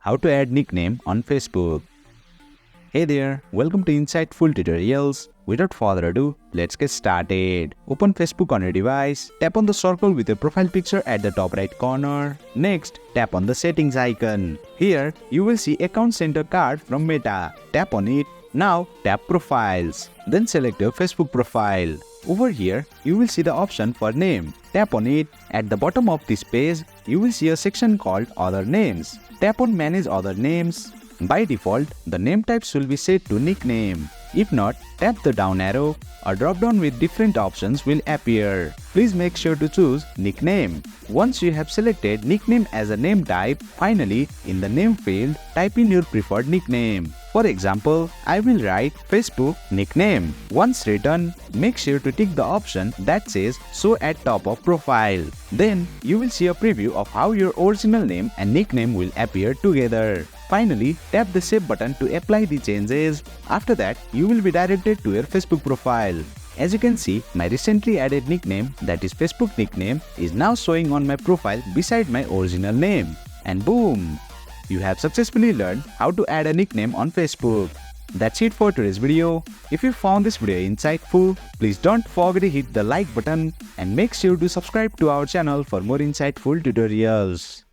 How to add nickname on Facebook. Hey there, welcome to Insightful Tutorials. Without further ado, let's get started. Open Facebook on your device, tap on the circle with your profile picture at the top right corner. Next, tap on the settings icon. Here, you will see Account Center card from Meta. Tap on it. Now, tap Profiles. Then select your Facebook profile. Over here, you will see the option for name. Tap on it. At the bottom of this page, you will see a section called Other Names. Tap on Manage Other Names. By default, the name types will be set to nickname. If not, tap the down arrow. A drop-down with different options will appear. Please make sure to choose nickname. Once you have selected nickname as a name type, finally, in the name field, type in your preferred nickname. For example, I will write Facebook nickname. Once written, make sure to tick the option that says Show at top of profile. Then, you will see a preview of how your original name and nickname will appear together. Finally, tap the Save button to apply the changes. After that, you will be directed to your Facebook profile. As you can see, my recently added nickname, that is Facebook nickname, is now showing on my profile beside my original name. And boom! You have successfully learned how to add a nickname on Facebook. That's it for today's video. If you found this video insightful, please don't forget to hit the like button and make sure to subscribe to our channel for more insightful tutorials.